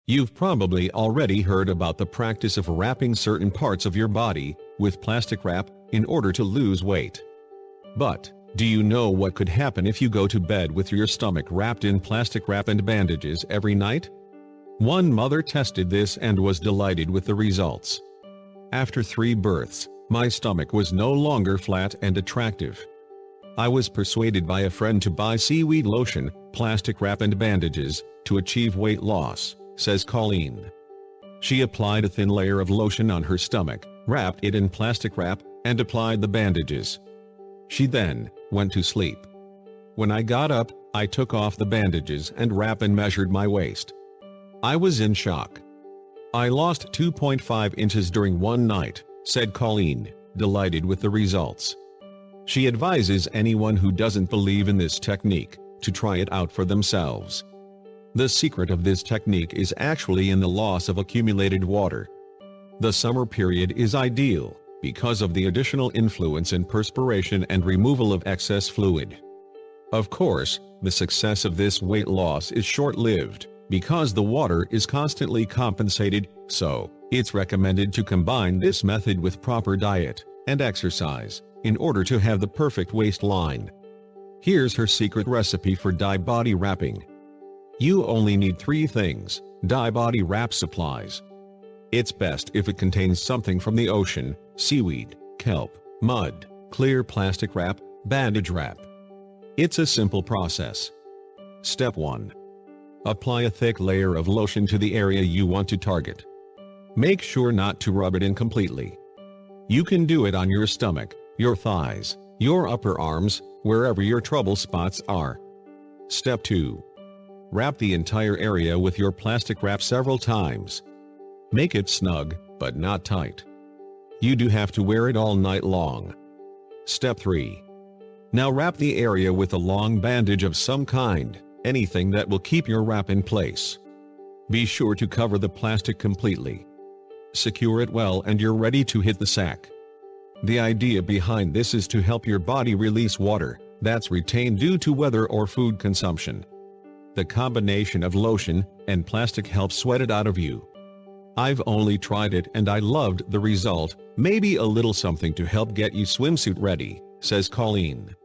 You've probably already heard about the practice of wrapping certain parts of your body with plastic wrap in order to lose weight. But, do you know what could happen if you go to bed with your stomach wrapped in plastic wrap and bandages every night? One mother tested this and was delighted with the results. After 3 births, my stomach was no longer flat and attractive. I was persuaded by a friend to buy seaweed lotion, plastic wrap and bandages, to achieve weight loss, says Colleen. She applied a thin layer of lotion on her stomach, wrapped it in plastic wrap, and applied the bandages. She then went to sleep. When I got up, I took off the bandages and wrap and measured my waist. I was in shock. I lost 2.5 inches during one night, said Colleen, delighted with the results. She advises anyone who doesn't believe in this technique to try it out for themselves. The secret of this technique is actually in the loss of accumulated water. The summer period is ideal because of the additional influence in perspiration and removal of excess fluid. Of course, the success of this weight loss is short-lived because the water is constantly compensated, so it's recommended to combine this method with proper diet and exercise in order to have the perfect waistline. Here's her secret recipe for dye body wrapping. You only need 3 things: dye body wrap supplies. It's best if it contains something from the ocean: seaweed, kelp, mud, clear plastic wrap, bandage wrap. It's a simple process. Step 1. Apply a thick layer of lotion to the area you want to target. Make sure not to rub it in completely. You can do it on your stomach, your thighs, your upper arms, wherever your trouble spots are. Step 2. Wrap the entire area with your plastic wrap several times. Make it snug, but not tight. You do have to wear it all night long. Step 3. Now wrap the area with a long bandage of some kind, anything that will keep your wrap in place. Be sure to cover the plastic completely. Secure it well and you're ready to hit the sack. The idea behind this is to help your body release water that's retained due to weather or food consumption. The combination of lotion and plastic helps sweat it out of you. I've only tried it and I loved the result. Maybe a little something to help get you swimsuit ready, says Colleen.